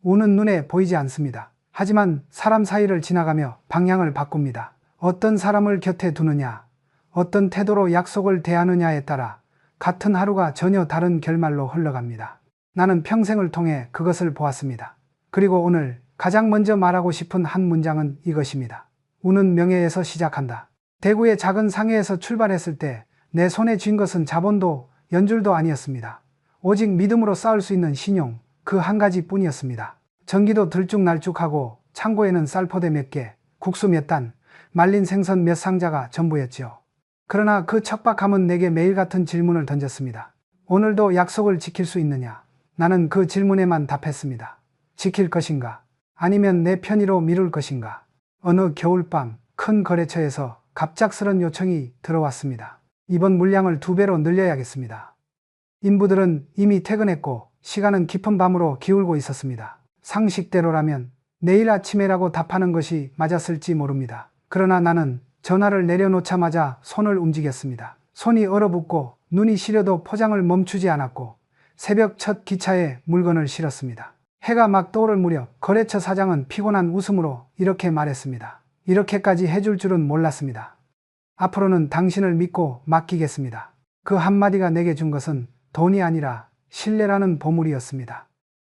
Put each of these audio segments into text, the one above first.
운은 눈에 보이지 않습니다. 하지만 사람 사이를 지나가며 방향을 바꿉니다. 어떤 사람을 곁에 두느냐, 어떤 태도로 약속을 대하느냐에 따라 같은 하루가 전혀 다른 결말로 흘러갑니다. 나는 평생을 통해 그것을 보았습니다. 그리고 오늘 가장 먼저 말하고 싶은 한 문장은 이것입니다. 운은 명예에서 시작한다. 대구의 작은 상해에서 출발했을 때 내 손에 쥔 것은 자본도 연줄도 아니었습니다. 오직 믿음으로 쌓을 수 있는 신용, 그 한 가지 뿐이었습니다. 전기도 들쭉날쭉하고 창고에는 쌀포대 몇 개, 국수 몇 단, 말린 생선 몇 상자가 전부였지요. 그러나 그 척박함은 내게 매일 같은 질문을 던졌습니다. 오늘도 약속을 지킬 수 있느냐? 나는 그 질문에만 답했습니다. 지킬 것인가? 아니면 내 편의로 미룰 것인가? 어느 겨울밤 큰 거래처에서 갑작스런 요청이 들어왔습니다. 이번 물량을 2배로 늘려야겠습니다. 인부들은 이미 퇴근했고 시간은 깊은 밤으로 기울고 있었습니다. 상식대로라면 내일 아침에라고 답하는 것이 맞았을지 모릅니다. 그러나 나는 전화를 내려놓자마자 손을 움직였습니다. 손이 얼어붙고 눈이 시려도 포장을 멈추지 않았고 새벽 첫 기차에 물건을 실었습니다. 해가 막 떠오를 무렵 거래처 사장은 피곤한 웃음으로 이렇게 말했습니다. 이렇게까지 해줄 줄은 몰랐습니다. 앞으로는 당신을 믿고 맡기겠습니다. 그 한마디가 내게 준 것은 돈이 아니라 신뢰라는 보물이었습니다.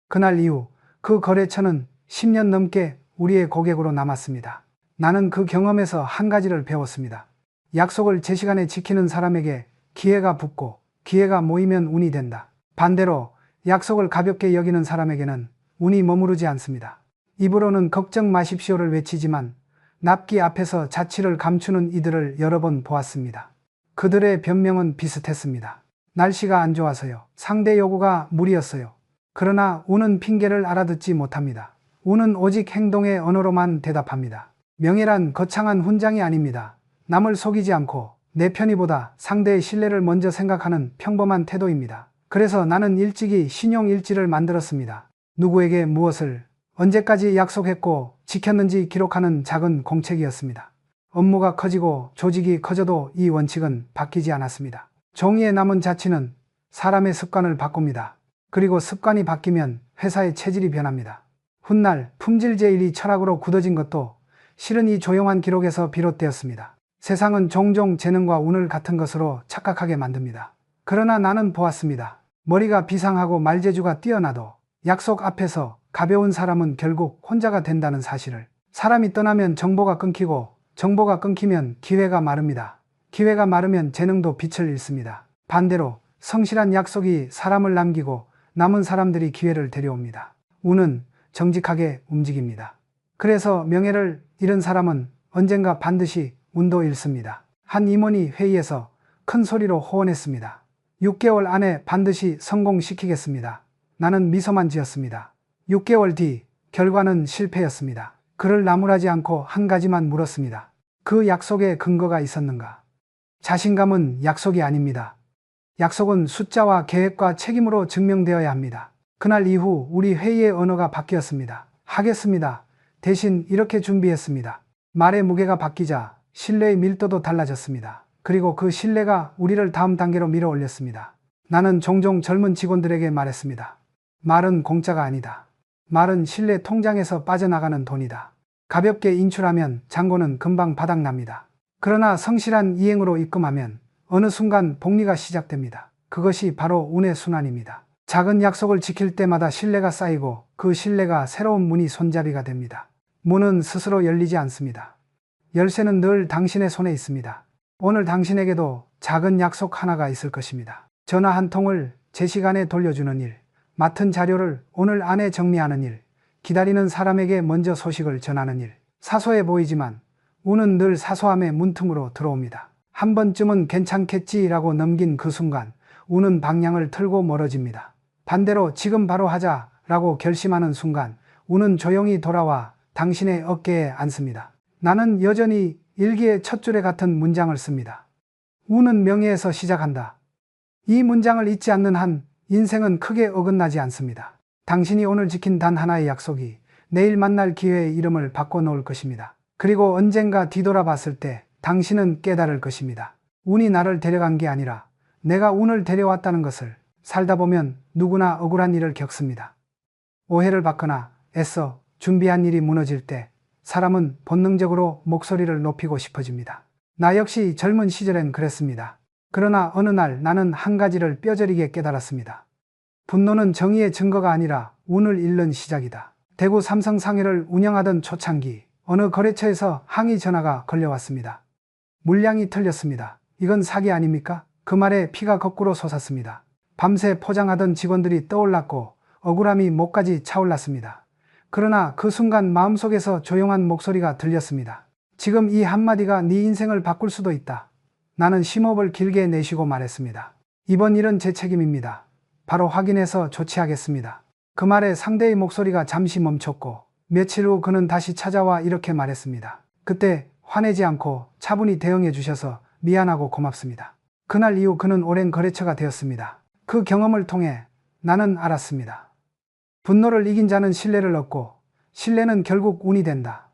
그날 이후 그 거래처는 10년 넘게 우리의 고객으로 남았습니다. 나는 그 경험에서 한 가지를 배웠습니다. 약속을 제 시간에 지키는 사람에게 기회가 붙고 기회가 모이면 운이 된다. 반대로 약속을 가볍게 여기는 사람에게는 운이 머무르지 않습니다. 입으로는 걱정 마십시오를 외치지만 납기 앞에서 자취를 감추는 이들을 여러 번 보았습니다. 그들의 변명은 비슷했습니다. 날씨가 안 좋아서요. 상대 요구가 무리였어요. 그러나 운은 핑계를 알아듣지 못합니다. 운은 오직 행동의 언어로만 대답합니다. 명예란 거창한 훈장이 아닙니다. 남을 속이지 않고 내 편의보다 상대의 신뢰를 먼저 생각하는 평범한 태도입니다. 그래서 나는 일찍이 신용일지를 만들었습니다. 누구에게 무엇을 언제까지 약속했고 지켰는지 기록하는 작은 공책이었습니다. 업무가 커지고 조직이 커져도 이 원칙은 바뀌지 않았습니다. 종이에 남은 자취는 사람의 습관을 바꿉니다. 그리고 습관이 바뀌면 회사의 체질이 변합니다. 훗날 품질 제일이 철학으로 굳어진 것도 실은 이 조용한 기록에서 비롯되었습니다. 세상은 종종 재능과 운을 같은 것으로 착각하게 만듭니다. 그러나 나는 보았습니다. 머리가 비상하고 말재주가 뛰어나도 약속 앞에서 가벼운 사람은 결국 혼자가 된다는 사실을. 사람이 떠나면 정보가 끊기고 정보가 끊기면 기회가 마릅니다. 기회가 마르면 재능도 빛을 잃습니다. 반대로 성실한 약속이 사람을 남기고 남은 사람들이 기회를 데려옵니다. 운은 정직하게 움직입니다. 그래서 명예를 잃은 사람은 언젠가 반드시 운도 잃습니다. 한 임원이 회의에서 큰 소리로 호언했습니다. 6개월 안에 반드시 성공시키겠습니다. 나는 미소만 지었습니다. 6개월 뒤 결과는 실패였습니다. 그를 나무라지 않고 한 가지만 물었습니다. 그 약속에 근거가 있었는가? 자신감은 약속이 아닙니다. 약속은 숫자와 계획과 책임으로 증명되어야 합니다. 그날 이후 우리 회의의 언어가 바뀌었습니다. 하겠습니다. 대신 이렇게 준비했습니다. 말의 무게가 바뀌자 신뢰의 밀도도 달라졌습니다. 그리고 그 신뢰가 우리를 다음 단계로 밀어 올렸습니다. 나는 종종 젊은 직원들에게 말했습니다. 말은 공짜가 아니다. 말은 신뢰 통장에서 빠져나가는 돈이다. 가볍게 인출하면 잔고는 금방 바닥납니다. 그러나 성실한 이행으로 입금하면 어느 순간 복리가 시작됩니다. 그것이 바로 운의 순환입니다. 작은 약속을 지킬 때마다 신뢰가 쌓이고 그 신뢰가 새로운 문이 손잡이가 됩니다. 문은 스스로 열리지 않습니다. 열쇠는 늘 당신의 손에 있습니다. 오늘 당신에게도 작은 약속 하나가 있을 것입니다. 전화 한 통을 제 시간에 돌려주는 일, 맡은 자료를 오늘 안에 정리하는 일, 기다리는 사람에게 먼저 소식을 전하는 일. 사소해 보이지만 운은 늘 사소함의 문틈으로 들어옵니다. 한 번쯤은 괜찮겠지라고 넘긴 그 순간 운은 방향을 틀고 멀어집니다. 반대로 지금 바로 하자라고 결심하는 순간 운은 조용히 돌아와 당신의 어깨에 앉습니다. 나는 여전히 일기의 첫 줄에 같은 문장을 씁니다. 운은 명예에서 시작한다. 이 문장을 잊지 않는 한 인생은 크게 어긋나지 않습니다. 당신이 오늘 지킨 단 하나의 약속이 내일 만날 기회의 이름을 바꿔놓을 것입니다. 그리고 언젠가 뒤돌아봤을 때 당신은 깨달을 것입니다. 운이 나를 데려간 게 아니라 내가 운을 데려왔다는 것을. 살다 보면 누구나 억울한 일을 겪습니다. 오해를 받거나 애써 준비한 일이 무너질 때 사람은 본능적으로 목소리를 높이고 싶어집니다. 나 역시 젊은 시절엔 그랬습니다. 그러나 어느 날 나는 한 가지를 뼈저리게 깨달았습니다. 분노는 정의의 증거가 아니라 운을 잃는 시작이다. 대구 삼성 상해를 운영하던 초창기 어느 거래처에서 항의 전화가 걸려왔습니다. 물량이 틀렸습니다. 이건 사기 아닙니까? 그 말에 피가 거꾸로 솟았습니다. 밤새 포장하던 직원들이 떠올랐고 억울함이 목까지 차올랐습니다. 그러나 그 순간 마음속에서 조용한 목소리가 들렸습니다. 지금 이 한마디가 네 인생을 바꿀 수도 있다. 나는 심호흡을 길게 내쉬고 말했습니다. 이번 일은 제 책임입니다. 바로 확인해서 조치하겠습니다. 그 말에 상대의 목소리가 잠시 멈췄고 며칠 후 그는 다시 찾아와 이렇게 말했습니다. 그때 화내지 않고 차분히 대응해 주셔서 미안하고 고맙습니다. 그날 이후 그는 오랜 거래처가 되었습니다. 그 경험을 통해 나는 알았습니다. 분노를 이긴 자는 신뢰를 얻고 신뢰는 결국 운이 된다.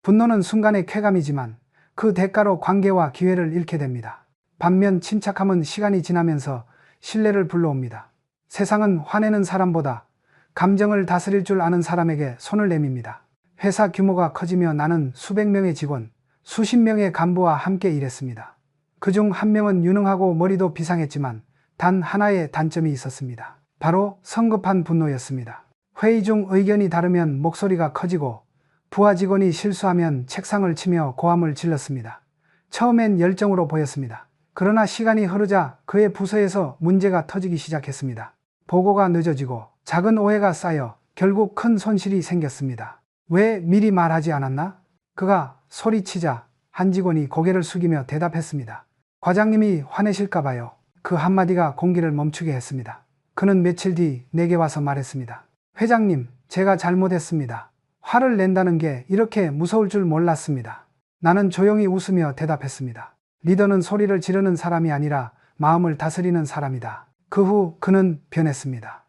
분노는 순간의 쾌감이지만 그 대가로 관계와 기회를 잃게 됩니다. 반면 침착함은 시간이 지나면서 신뢰를 불러옵니다. 세상은 화내는 사람보다 감정을 다스릴 줄 아는 사람에게 손을 내밉니다. 회사 규모가 커지며 나는 수백 명의 직원, 수십 명의 간부와 함께 일했습니다. 그중 한 명은 유능하고 머리도 비상했지만 단 하나의 단점이 있었습니다. 바로 성급한 분노였습니다. 회의 중 의견이 다르면 목소리가 커지고 부하 직원이 실수하면 책상을 치며 고함을 질렀습니다. 처음엔 열정으로 보였습니다. 그러나 시간이 흐르자 그의 부서에서 문제가 터지기 시작했습니다. 보고가 늦어지고 작은 오해가 쌓여 결국 큰 손실이 생겼습니다. 왜 미리 말하지 않았나? 그가 소리치자 한 직원이 고개를 숙이며 대답했습니다. 과장님이 화내실까봐요. 그 한마디가 공기를 멈추게 했습니다. 그는 며칠 뒤 내게 와서 말했습니다. 회장님, 제가 잘못했습니다. 화를 낸다는 게 이렇게 무서울 줄 몰랐습니다. 나는 조용히 웃으며 대답했습니다. 리더는 소리를 지르는 사람이 아니라 마음을 다스리는 사람이다. 그 후 그는 변했습니다.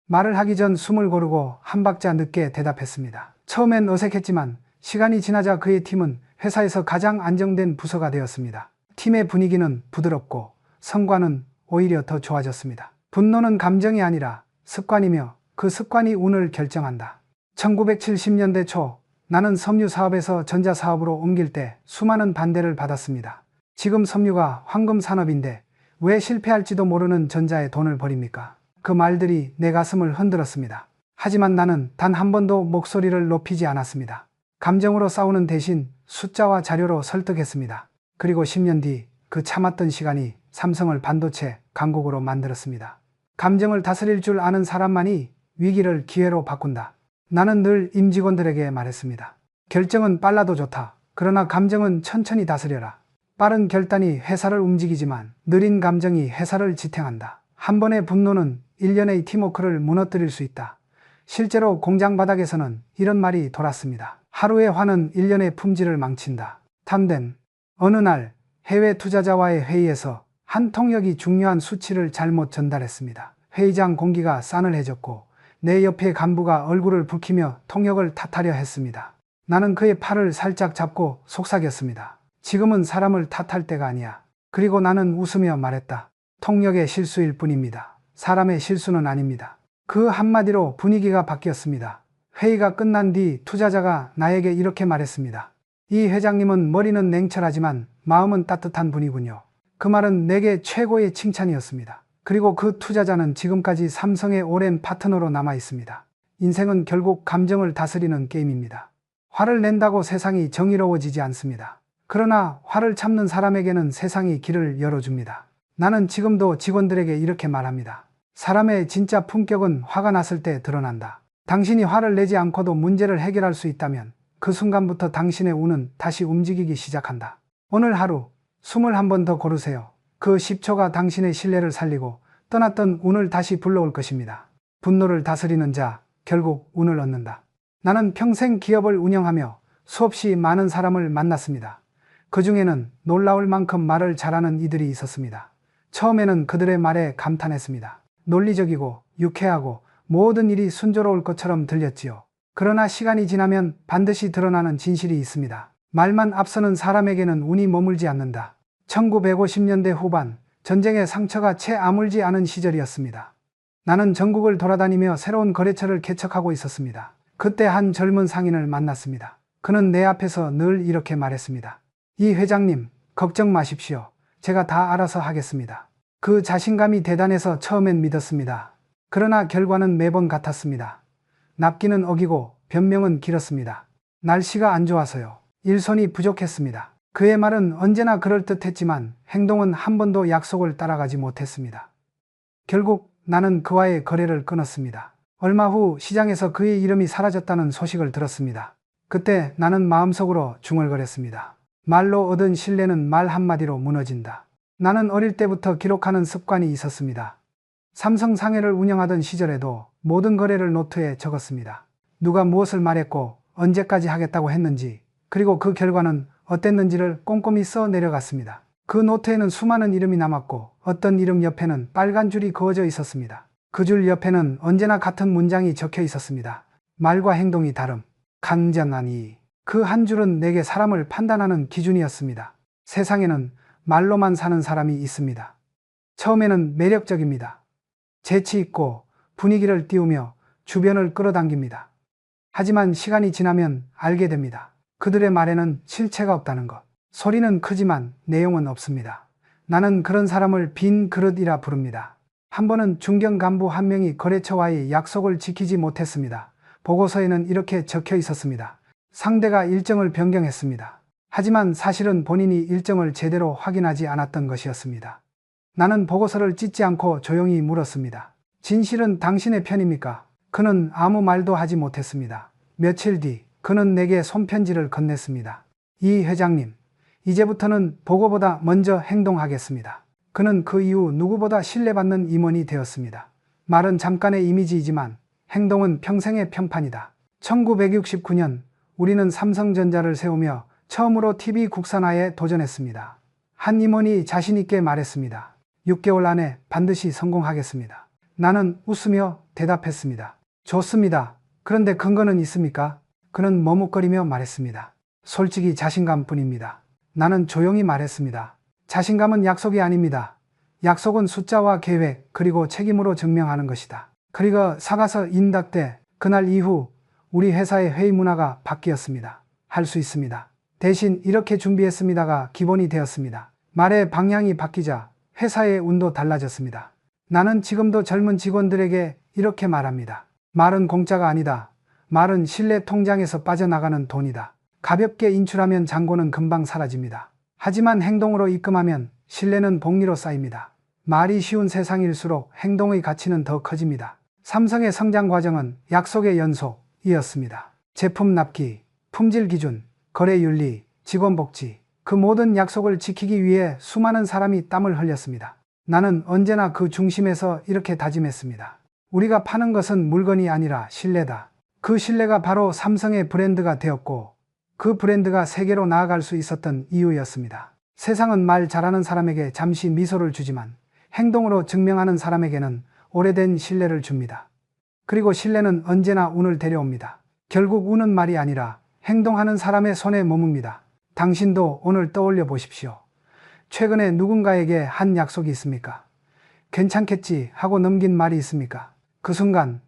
말을 하기 전 숨을 고르고 한 박자 늦게 대답했습니다. 처음엔 어색했지만 시간이 지나자 그의 팀은 회사에서 가장 안정된 부서가 되었습니다. 팀의 분위기는 부드럽고 성과는 오히려 더 좋아졌습니다. 분노는 감정이 아니라 습관이며 그 습관이 운을 결정한다. 1970년대 초 나는 섬유 사업에서 전자 사업으로 옮길 때 수많은 반대를 받았습니다. 지금 섬유가 황금 산업인데 왜 실패할지도 모르는 전자에 돈을 버립니까? 그 말들이 내 가슴을 흔들었습니다. 하지만 나는 단 한 번도 목소리를 높이지 않았습니다. 감정으로 싸우는 대신 숫자와 자료로 설득했습니다. 그리고 10년 뒤 그 참았던 시간이 삼성을 반도체 강국으로 만들었습니다. 감정을 다스릴 줄 아는 사람만이 위기를 기회로 바꾼다. 나는 늘 임직원들에게 말했습니다. 결정은 빨라도 좋다. 그러나 감정은 천천히 다스려라. 빠른 결단이 회사를 움직이지만 느린 감정이 회사를 지탱한다. 한 번의 분노는 1년의 팀워크를 무너뜨릴 수 있다. 실제로 공장 바닥에서는 이런 말이 돌았습니다. 하루의 화는 1년의 품질을 망친다. 탐덴. 어느 날 해외 투자자와의 회의에서 한 통역이 중요한 수치를 잘못 전달했습니다. 회의장 공기가 싸늘해졌고 내 옆에 간부가 얼굴을 붉히며 통역을 탓하려 했습니다. 나는 그의 팔을 살짝 잡고 속삭였습니다. 지금은 사람을 탓할 때가 아니야. 그리고 나는 웃으며 말했다. 통역의 실수일 뿐입니다. 사람의 실수는 아닙니다. 그 한마디로 분위기가 바뀌었습니다. 회의가 끝난 뒤 투자자가 나에게 이렇게 말했습니다. 이 회장님은 머리는 냉철하지만 마음은 따뜻한 분이군요. 그 말은 내게 최고의 칭찬이었습니다. 그리고 그 투자자는 지금까지 삼성의 오랜 파트너로 남아 있습니다. 인생은 결국 감정을 다스리는 게임입니다. 화를 낸다고 세상이 정의로워지지 않습니다. 그러나 화를 참는 사람에게는 세상이 길을 열어줍니다. 나는 지금도 직원들에게 이렇게 말합니다. 사람의 진짜 품격은 화가 났을 때 드러난다. 당신이 화를 내지 않고도 문제를 해결할 수 있다면 그 순간부터 당신의 운은 다시 움직이기 시작한다. 오늘 하루 숨을 한 번 더 고르세요. 그 10초가 당신의 신뢰를 살리고 떠났던 운을 다시 불러올 것입니다. 분노를 다스리는 자, 결국 운을 얻는다. 나는 평생 기업을 운영하며 수없이 많은 사람을 만났습니다. 그 중에는 놀라울 만큼 말을 잘하는 이들이 있었습니다. 처음에는 그들의 말에 감탄했습니다. 논리적이고 유쾌하고 모든 일이 순조로울 것처럼 들렸지요. 그러나 시간이 지나면 반드시 드러나는 진실이 있습니다. 말만 앞서는 사람에게는 운이 머물지 않는다. 1950년대 후반, 전쟁의 상처가 채 아물지 않은 시절이었습니다. 나는 전국을 돌아다니며 새로운 거래처를 개척하고 있었습니다. 그때 한 젊은 상인을 만났습니다. 그는 내 앞에서 늘 이렇게 말했습니다. 이 회장님, 걱정 마십시오. 제가 다 알아서 하겠습니다. 그 자신감이 대단해서 처음엔 믿었습니다. 그러나 결과는 매번 같았습니다. 납기는 어기고 변명은 길었습니다. 날씨가 안 좋아서요. 일손이 부족했습니다. 그의 말은 언제나 그럴듯했지만 행동은 한 번도 약속을 따라가지 못했습니다. 결국 나는 그와의 거래를 끊었습니다. 얼마 후 시장에서 그의 이름이 사라졌다는 소식을 들었습니다. 그때 나는 마음속으로 중얼거렸습니다. 말로 얻은 신뢰는 말 한마디로 무너진다. 나는 어릴 때부터 기록하는 습관이 있었습니다. 삼성 상해를 운영하던 시절에도 모든 거래를 노트에 적었습니다. 누가 무엇을 말했고 언제까지 하겠다고 했는지, 그리고 그 결과는 어땠는지를 꼼꼼히 써 내려갔습니다. 그 노트에는 수많은 이름이 남았고 어떤 이름 옆에는 빨간 줄이 그어져 있었습니다. 그 줄 옆에는 언제나 같은 문장이 적혀 있었습니다. 말과 행동이 다름, 간전하니. 그 한 줄은 내게 사람을 판단하는 기준이었습니다. 세상에는 말로만 사는 사람이 있습니다. 처음에는 매력적입니다. 재치 있고 분위기를 띄우며 주변을 끌어당깁니다. 하지만 시간이 지나면 알게 됩니다. 그들의 말에는 실체가 없다는 것. 소리는 크지만 내용은 없습니다. 나는 그런 사람을 빈 그릇이라 부릅니다. 한 번은 중견 간부 한 명이 거래처와의 약속을 지키지 못했습니다. 보고서에는 이렇게 적혀 있었습니다. 상대가 일정을 변경했습니다. 하지만 사실은 본인이 일정을 제대로 확인하지 않았던 것이었습니다. 나는 보고서를 찢지 않고 조용히 물었습니다. 진실은 당신의 편입니까? 그는 아무 말도 하지 못했습니다. 며칠 뒤 그는 내게 손편지를 건넸습니다. 이 회장님, 이제부터는 보고보다 먼저 행동하겠습니다. 그는 그 이후 누구보다 신뢰받는 임원이 되었습니다. 말은 잠깐의 이미지이지만 행동은 평생의 편판이다. 1969년 우리는 삼성전자를 세우며 처음으로 TV 국산화에 도전했습니다. 한 임원이 자신 있게 말했습니다. 6개월 안에 반드시 성공하겠습니다. 나는 웃으며 대답했습니다. 좋습니다. 그런데 근거는 있습니까? 그는 머뭇거리며 말했습니다. 솔직히 자신감뿐입니다. 나는 조용히 말했습니다. 자신감은 약속이 아닙니다. 약속은 숫자와 계획 그리고 책임으로 증명하는 것이다. 그리고 사가서 인닥대 그날 이후 우리 회사의 회의 문화가 바뀌었습니다. 할 수 있습니다. 대신 이렇게 준비했습니다가 기본이 되었습니다. 말의 방향이 바뀌자 회사의 운도 달라졌습니다. 나는 지금도 젊은 직원들에게 이렇게 말합니다. 말은 공짜가 아니다. 말은 신뢰 통장에서 빠져나가는 돈이다. 가볍게 인출하면 잔고는 금방 사라집니다. 하지만 행동으로 입금하면 신뢰는 복리로 쌓입니다. 말이 쉬운 세상일수록 행동의 가치는 더 커집니다. 삼성의 성장 과정은 약속의 연속이었습니다. 제품 납기, 품질 기준, 거래 윤리, 직원 복지, 그 모든 약속을 지키기 위해 수많은 사람이 땀을 흘렸습니다. 나는 언제나 그 중심에서 이렇게 다짐했습니다. 우리가 파는 것은 물건이 아니라 신뢰다. 그 신뢰가 바로 삼성의 브랜드가 되었고 그 브랜드가 세계로 나아갈 수 있었던 이유였습니다. 세상은 말 잘하는 사람에게 잠시 미소를 주지만 행동으로 증명하는 사람에게는 오래된 신뢰를 줍니다. 그리고 신뢰는 언제나 운을 데려옵니다. 결국 운은 말이 아니라 행동하는 사람의 손에 머뭅니다. 당신도 오늘 떠올려 보십시오. 최근에 누군가에게 한 약속이 있습니까? 괜찮겠지 하고 넘긴 말이 있습니까? 그 순간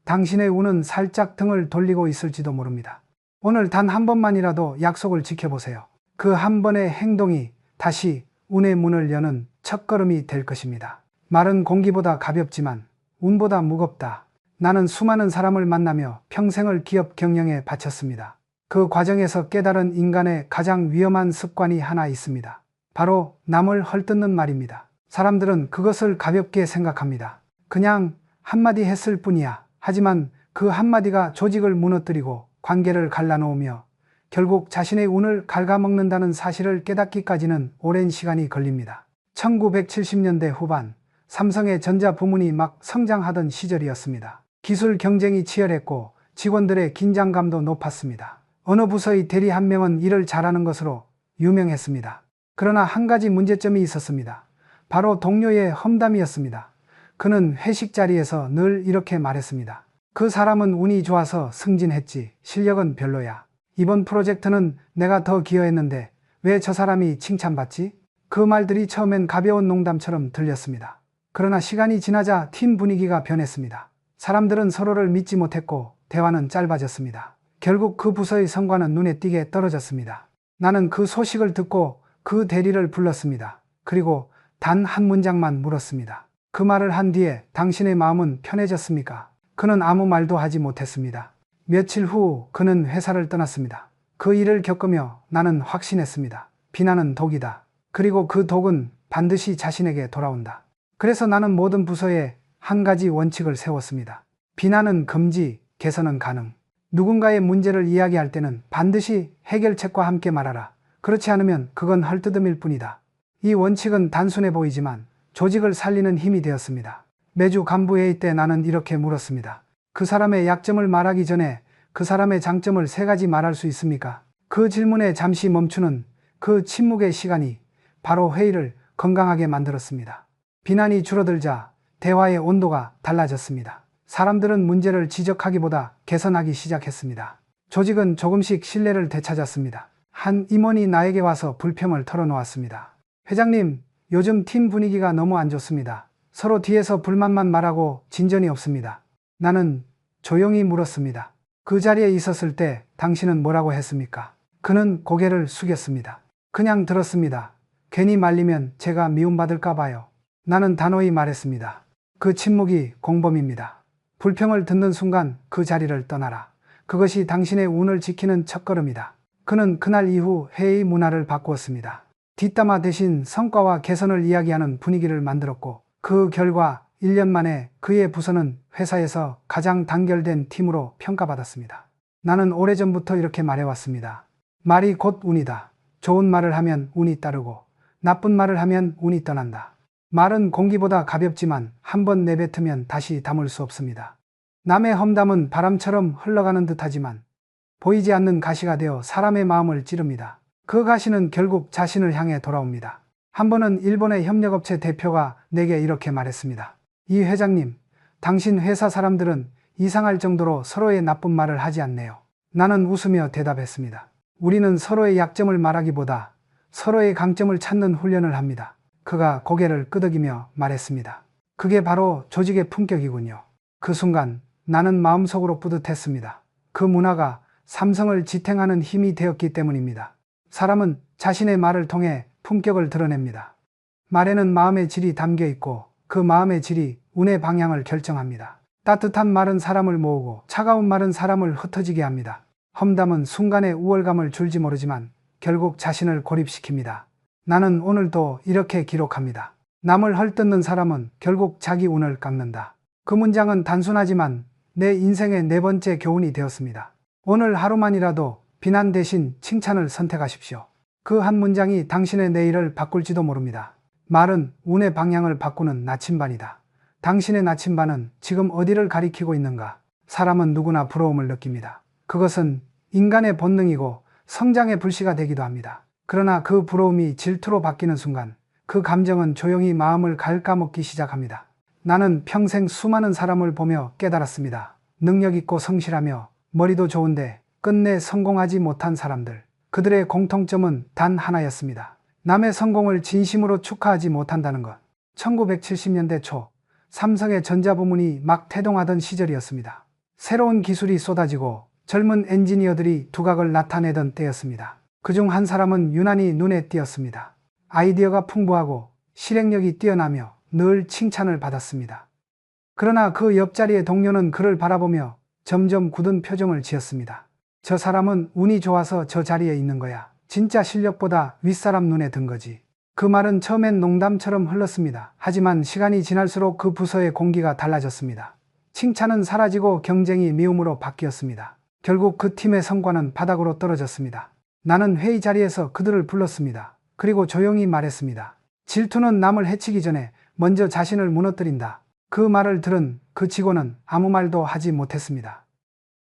당신의 운은 살짝 등을 돌리고 있을지도 모릅니다. 오늘 단 한 번만이라도 약속을 지켜보세요. 그 한 번의 행동이 다시 운의 문을 여는 첫걸음이 될 것입니다. 말은 공기보다 가볍지만 운보다 무겁다. 나는 수많은 사람을 만나며 평생을 기업 경영에 바쳤습니다. 그 과정에서 깨달은 인간의 가장 위험한 습관이 하나 있습니다. 바로 남을 헐뜯는 말입니다. 사람들은 그것을 가볍게 생각합니다. 그냥 한마디 했을 뿐이야. 하지만 그 한마디가 조직을 무너뜨리고 관계를 갈라놓으며 결국 자신의 운을 갉아먹는다는 사실을 깨닫기까지는 오랜 시간이 걸립니다. 1970년대 후반 삼성의 전자 부문이 막 성장하던 시절이었습니다. 기술 경쟁이 치열했고 직원들의 긴장감도 높았습니다. 어느 부서의 대리 한 명은 일을 잘하는 것으로 유명했습니다. 그러나 한 가지 문제점이 있었습니다. 바로 동료의 험담이었습니다. 그는 회식 자리에서 늘 이렇게 말했습니다. 그 사람은 운이 좋아서 승진했지 실력은 별로야. 이번 프로젝트는 내가 더 기여했는데 왜 저 사람이 칭찬받지? 그 말들이 처음엔 가벼운 농담처럼 들렸습니다. 그러나 시간이 지나자 팀 분위기가 변했습니다. 사람들은 서로를 믿지 못했고 대화는 짧아졌습니다. 결국 그 부서의 성과는 눈에 띄게 떨어졌습니다. 나는 그 소식을 듣고 그 대리를 불렀습니다. 그리고 단 한 문장만 물었습니다. 그 말을 한 뒤에 당신의 마음은 편해졌습니까? 그는 아무 말도 하지 못했습니다. 며칠 후 그는 회사를 떠났습니다. 그 일을 겪으며 나는 확신했습니다. 비난은 독이다. 그리고 그 독은 반드시 자신에게 돌아온다. 그래서 나는 모든 부서에 한 가지 원칙을 세웠습니다. 비난은 금지, 개선은 가능. 누군가의 문제를 이야기할 때는 반드시 해결책과 함께 말하라. 그렇지 않으면 그건 헐뜯음일 뿐이다. 이 원칙은 단순해 보이지만 조직을 살리는 힘이 되었습니다. 매주 간부회의 때 나는 이렇게 물었습니다. 그 사람의 약점을 말하기 전에 그 사람의 장점을 3가지 말할 수 있습니까? 그 질문에 잠시 멈추는 그 침묵의 시간이 바로 회의를 건강하게 만들었습니다. 비난이 줄어들자 대화의 온도가 달라졌습니다. 사람들은 문제를 지적하기보다 개선하기 시작했습니다. 조직은 조금씩 신뢰를 되찾았습니다. 한 임원이 나에게 와서 불평을 털어놓았습니다. 회장님, 요즘 팀 분위기가 너무 안 좋습니다. 서로 뒤에서 불만만 말하고 진전이 없습니다. 나는 조용히 물었습니다. 그 자리에 있었을 때 당신은 뭐라고 했습니까? 그는 고개를 숙였습니다. 그냥 들었습니다. 괜히 말리면 제가 미움받을까 봐요. 나는 단호히 말했습니다. 그 침묵이 공범입니다. 불평을 듣는 순간 그 자리를 떠나라. 그것이 당신의 운을 지키는 첫걸음이다. 그는 그날 이후 회의 문화를 바꾸었습니다. 뒷담화 대신 성과와 개선을 이야기하는 분위기를 만들었고 그 결과 1년 만에 그의 부서는 회사에서 가장 단결된 팀으로 평가받았습니다. 나는 오래전부터 이렇게 말해왔습니다. 말이 곧 운이다. 좋은 말을 하면 운이 따르고 나쁜 말을 하면 운이 떠난다. 말은 공기보다 가볍지만 한번 내뱉으면 다시 담을 수 없습니다. 남의 험담은 바람처럼 흘러가는 듯하지만 보이지 않는 가시가 되어 사람의 마음을 찌릅니다. 그 가시는 결국 자신을 향해 돌아옵니다. 한 번은 일본의 협력업체 대표가 내게 이렇게 말했습니다. 이 회장님, 당신 회사 사람들은 이상할 정도로 서로의 나쁜 말을 하지 않네요. 나는 웃으며 대답했습니다. 우리는 서로의 약점을 말하기보다 서로의 강점을 찾는 훈련을 합니다. 그가 고개를 끄덕이며 말했습니다. 그게 바로 조직의 품격이군요. 그 순간 나는 마음속으로 뿌듯했습니다. 그 문화가 삼성을 지탱하는 힘이 되었기 때문입니다. 사람은 자신의 말을 통해 품격을 드러냅니다. 말에는 마음의 질이 담겨 있고 그 마음의 질이 운의 방향을 결정합니다. 따뜻한 말은 사람을 모으고 차가운 말은 사람을 흩어지게 합니다. 험담은 순간의 우월감을 줄지 모르지만 결국 자신을 고립시킵니다. 나는 오늘도 이렇게 기록합니다. 남을 헐뜯는 사람은 결국 자기 운을 깎는다. 그 문장은 단순하지만 내 인생의 4번째 교훈이 되었습니다. 오늘 하루만이라도 비난 대신 칭찬을 선택하십시오. 그 한 문장이 당신의 내일을 바꿀지도 모릅니다. 말은 운의 방향을 바꾸는 나침반이다. 당신의 나침반은 지금 어디를 가리키고 있는가? 사람은 누구나 부러움을 느낍니다. 그것은 인간의 본능이고 성장의 불씨가 되기도 합니다. 그러나 그 부러움이 질투로 바뀌는 순간 그 감정은 조용히 마음을 갉아먹기 시작합니다. 나는 평생 수많은 사람을 보며 깨달았습니다. 능력 있고 성실하며 머리도 좋은데 끝내 성공하지 못한 사람들. 그들의 공통점은 단 하나였습니다. 남의 성공을 진심으로 축하하지 못한다는 것. 1970년대 초 삼성의 전자부문이 막 태동하던 시절이었습니다. 새로운 기술이 쏟아지고 젊은 엔지니어들이 두각을 나타내던 때였습니다. 그중 한 사람은 유난히 눈에 띄었습니다. 아이디어가 풍부하고 실행력이 뛰어나며 늘 칭찬을 받았습니다. 그러나 그 옆자리의 동료는 그를 바라보며 점점 굳은 표정을 지었습니다. 저 사람은 운이 좋아서 저 자리에 있는 거야. 진짜 실력보다 윗사람 눈에 든 거지. 그 말은 처음엔 농담처럼 흘렀습니다. 하지만 시간이 지날수록 그 부서의 공기가 달라졌습니다. 칭찬은 사라지고 경쟁이 미움으로 바뀌었습니다. 결국 그 팀의 성과는 바닥으로 떨어졌습니다. 나는 회의 자리에서 그들을 불렀습니다. 그리고 조용히 말했습니다. 질투는 남을 해치기 전에 먼저 자신을 무너뜨린다. 그 말을 들은 그 직원은 아무 말도 하지 못했습니다.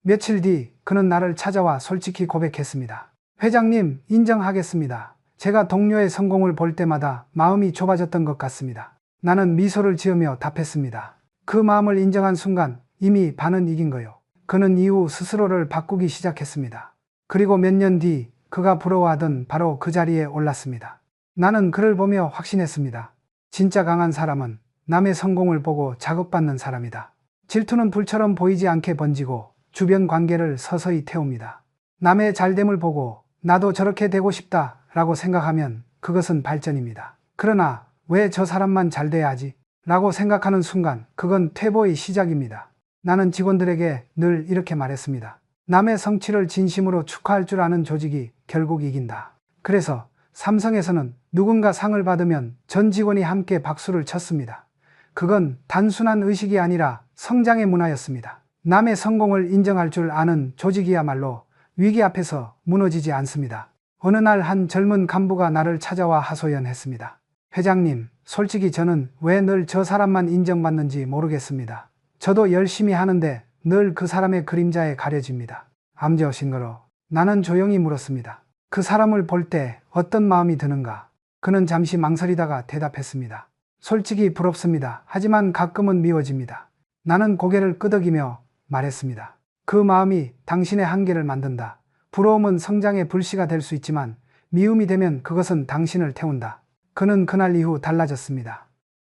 며칠 뒤 그는 나를 찾아와 솔직히 고백했습니다. 회장님, 인정하겠습니다. 제가 동료의 성공을 볼 때마다 마음이 좁아졌던 것 같습니다. 나는 미소를 지으며 답했습니다. 그 마음을 인정한 순간 이미 반은 이긴 거요. 그는 이후 스스로를 바꾸기 시작했습니다. 그리고 몇 년 뒤 그가 부러워하던 바로 그 자리에 올랐습니다. 나는 그를 보며 확신했습니다. 진짜 강한 사람은 남의 성공을 보고 자극받는 사람이다. 질투는 불처럼 보이지 않게 번지고 주변 관계를 서서히 태웁니다. 남의 잘됨을 보고 나도 저렇게 되고 싶다 라고 생각하면 그것은 발전입니다. 그러나 왜 저 사람만 잘 돼야 하지? 라고 생각하는 순간 그건 퇴보의 시작입니다. 나는 직원들에게 늘 이렇게 말했습니다. 남의 성취를 진심으로 축하할 줄 아는 조직이 결국 이긴다. 그래서 삼성에서는 누군가 상을 받으면 전 직원이 함께 박수를 쳤습니다. 그건 단순한 의식이 아니라 성장의 문화였습니다. 남의 성공을 인정할 줄 아는 조직이야말로 위기 앞에서 무너지지 않습니다. 어느 날 한 젊은 간부가 나를 찾아와 하소연했습니다. 회장님, 솔직히 저는 왜 늘 저 사람만 인정받는지 모르겠습니다. 저도 열심히 하는데 늘 그 사람의 그림자에 가려집니다. 암제어신거로 나는 조용히 물었습니다. 그 사람을 볼 때 어떤 마음이 드는가? 그는 잠시 망설이다가 대답했습니다. 솔직히 부럽습니다. 하지만 가끔은 미워집니다. 나는 고개를 끄덕이며 말했습니다. 그 마음이 당신의 한계를 만든다. 부러움은 성장의 불씨가 될 수 있지만 미움이 되면 그것은 당신을 태운다. 그는 그날 이후 달라졌습니다.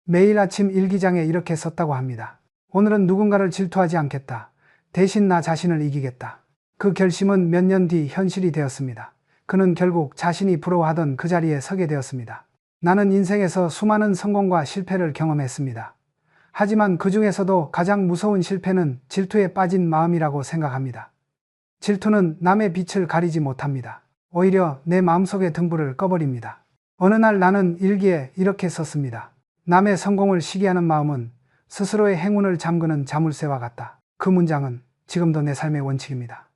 매일 아침 일기장에 이렇게 썼다고 합니다. 오늘은 누군가를 질투하지 않겠다. 대신 나 자신을 이기겠다. 그 결심은 몇 년 뒤 현실이 되었습니다. 그는 결국 자신이 부러워하던 그 자리에 서게 되었습니다. 나는 인생에서 수많은 성공과 실패를 경험했습니다. 하지만 그 중에서도 가장 무서운 실패는 질투에 빠진 마음이라고 생각합니다. 질투는 남의 빛을 가리지 못합니다. 오히려 내 마음속의 등불을 꺼버립니다. 어느 날 나는 일기에 이렇게 썼습니다. 남의 성공을 시기하는 마음은 스스로의 행운을 잠그는 자물쇠와 같다. 그 문장은 지금도 내 삶의 원칙입니다.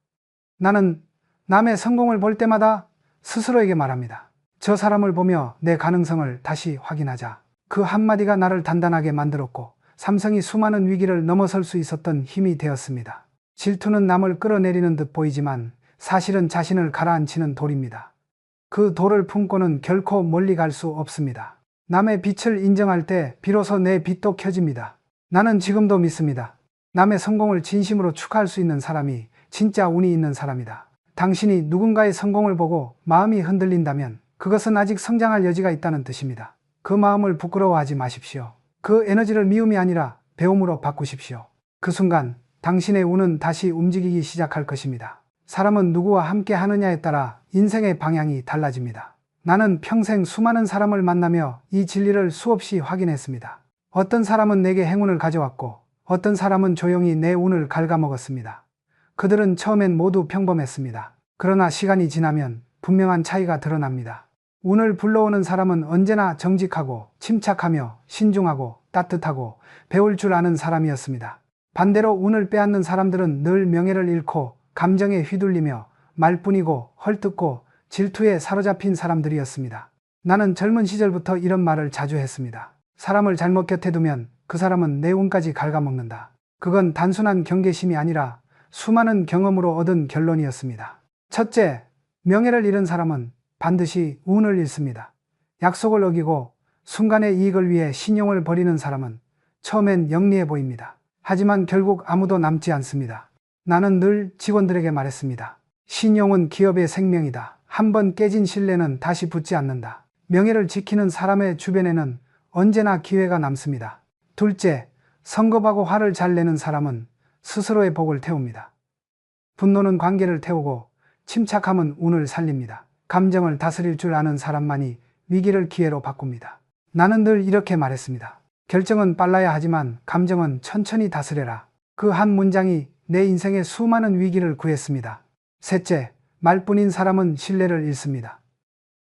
나는 남의 성공을 볼 때마다 스스로에게 말합니다. 저 사람을 보며 내 가능성을 다시 확인하자. 그 한마디가 나를 단단하게 만들었고 삼성이 수많은 위기를 넘어설 수 있었던 힘이 되었습니다. 질투는 남을 끌어내리는 듯 보이지만 사실은 자신을 가라앉히는 돌입니다. 그 돌을 품고는 결코 멀리 갈 수 없습니다. 남의 빛을 인정할 때 비로소 내 빛도 켜집니다. 나는 지금도 믿습니다. 남의 성공을 진심으로 축하할 수 있는 사람이 진짜 운이 있는 사람이다. 당신이 누군가의 성공을 보고 마음이 흔들린다면 그것은 아직 성장할 여지가 있다는 뜻입니다. 그 마음을 부끄러워하지 마십시오. 그 에너지를 미움이 아니라 배움으로 바꾸십시오. 그 순간 당신의 운은 다시 움직이기 시작할 것입니다. 사람은 누구와 함께 하느냐에 따라 인생의 방향이 달라집니다. 나는 평생 수많은 사람을 만나며 이 진리를 수없이 확인했습니다. 어떤 사람은 내게 행운을 가져왔고 어떤 사람은 조용히 내 운을 갉아먹었습니다. 그들은 처음엔 모두 평범했습니다. 그러나 시간이 지나면 분명한 차이가 드러납니다. 운을 불러오는 사람은 언제나 정직하고 침착하며 신중하고 따뜻하고 배울 줄 아는 사람이었습니다. 반대로 운을 빼앗는 사람들은 늘 명예를 잃고 감정에 휘둘리며 말뿐이고 헐뜯고 질투에 사로잡힌 사람들이었습니다. 나는 젊은 시절부터 이런 말을 자주 했습니다. 사람을 잘못 곁에 두면 그 사람은 내 운까지 갉아먹는다. 그건 단순한 경계심이 아니라 수많은 경험으로 얻은 결론이었습니다. 첫째, 명예를 잃은 사람은 반드시 운을 잃습니다. 약속을 어기고 순간의 이익을 위해 신용을 버리는 사람은 처음엔 영리해 보입니다. 하지만 결국 아무도 남지 않습니다. 나는 늘 직원들에게 말했습니다. 신용은 기업의 생명이다. 한번 깨진 신뢰는 다시 붙지 않는다. 명예를 지키는 사람의 주변에는 언제나 기회가 남습니다. 둘째, 성급하고 화를 잘 내는 사람은 스스로의 복을 태웁니다. 분노는 관계를 태우고 침착함은 운을 살립니다. 감정을 다스릴 줄 아는 사람만이 위기를 기회로 바꿉니다. 나는 늘 이렇게 말했습니다. 결정은 빨라야 하지만 감정은 천천히 다스려라. 그 한 문장이 내 인생의 수많은 위기를 구했습니다. 셋째, 말뿐인 사람은 신뢰를 잃습니다.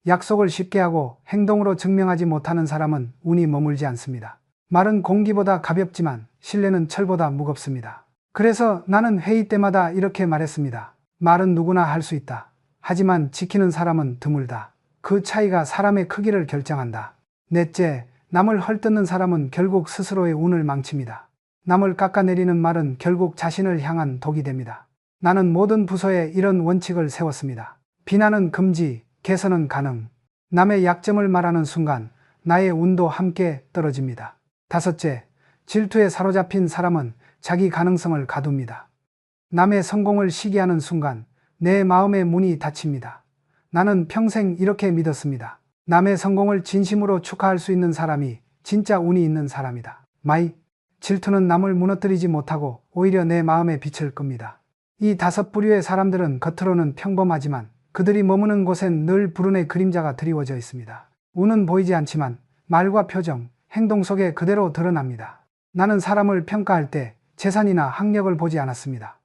약속을 쉽게 하고 행동으로 증명하지 못하는 사람은 운이 머물지 않습니다. 말은 공기보다 가볍지만 신뢰는 철보다 무겁습니다. 그래서 나는 회의 때마다 이렇게 말했습니다. 말은 누구나 할 수 있다. 하지만 지키는 사람은 드물다. 그 차이가 사람의 크기를 결정한다. 넷째, 남을 헐뜯는 사람은 결국 스스로의 운을 망칩니다. 남을 깎아내리는 말은 결국 자신을 향한 독이 됩니다. 나는 모든 부서에 이런 원칙을 세웠습니다. 비난은 금지, 개선은 가능. 남의 약점을 말하는 순간 나의 운도 함께 떨어집니다. 다섯째, 질투에 사로잡힌 사람은 자기 가능성을 가둡니다. 남의 성공을 시기하는 순간 내 마음의 문이 닫힙니다. 나는 평생 이렇게 믿었습니다. 남의 성공을 진심으로 축하할 수 있는 사람이 진짜 운이 있는 사람이다. 질투는 남을 무너뜨리지 못하고 오히려 내 마음의 빛을 끕니다. 이 5부류의 사람들은 겉으로는 평범하지만 그들이 머무는 곳엔 늘 불운의 그림자가 드리워져 있습니다. 운은 보이지 않지만 말과 표정, 행동 속에 그대로 드러납니다. 나는 사람을 평가할 때 재산이나 학력을 보지 않았습니다.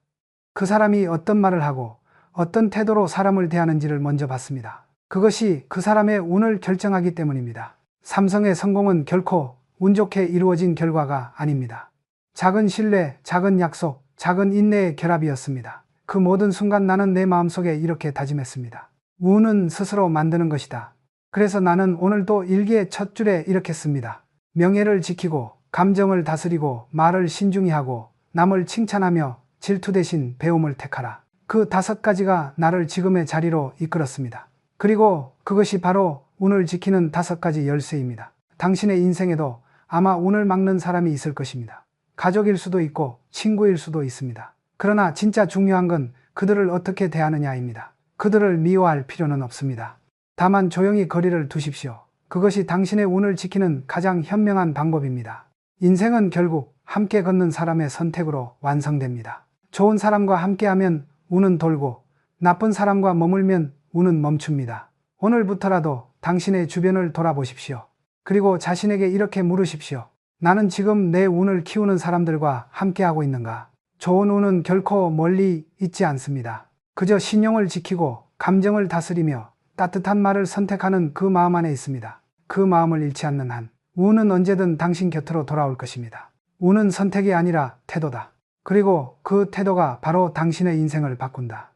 그 사람이 어떤 말을 하고 어떤 태도로 사람을 대하는지를 먼저 봤습니다. 그것이 그 사람의 운을 결정하기 때문입니다. 삼성의 성공은 결코 운 좋게 이루어진 결과가 아닙니다. 작은 신뢰, 작은 약속, 작은 인내의 결합이었습니다. 그 모든 순간 나는 내 마음속에 이렇게 다짐했습니다. 운은 스스로 만드는 것이다. 그래서 나는 오늘도 일기의 첫 줄에 이렇게 씁니다. 명예를 지키고 감정을 다스리고 말을 신중히 하고 남을 칭찬하며 질투 대신 배움을 택하라. 그 5가지가 나를 지금의 자리로 이끌었습니다. 그리고 그것이 바로 운을 지키는 5가지 열쇠입니다. 당신의 인생에도 아마 운을 막는 사람이 있을 것입니다. 가족일 수도 있고 친구일 수도 있습니다. 그러나 진짜 중요한 건 그들을 어떻게 대하느냐입니다. 그들을 미워할 필요는 없습니다. 다만 조용히 거리를 두십시오. 그것이 당신의 운을 지키는 가장 현명한 방법입니다. 인생은 결국 함께 걷는 사람의 선택으로 완성됩니다. 좋은 사람과 함께하면 운은 돌고 나쁜 사람과 머물면 운은 멈춥니다. 오늘부터라도 당신의 주변을 돌아보십시오. 그리고 자신에게 이렇게 물으십시오. 나는 지금 내 운을 키우는 사람들과 함께하고 있는가? 좋은 운은 결코 멀리 있지 않습니다. 그저 신용을 지키고 감정을 다스리며 따뜻한 말을 선택하는 그 마음 안에 있습니다. 그 마음을 잃지 않는 한 운은 언제든 당신 곁으로 돌아올 것입니다. 운은 선택이 아니라 태도다. 그리고 그 태도가 바로 당신의 인생을 바꾼다.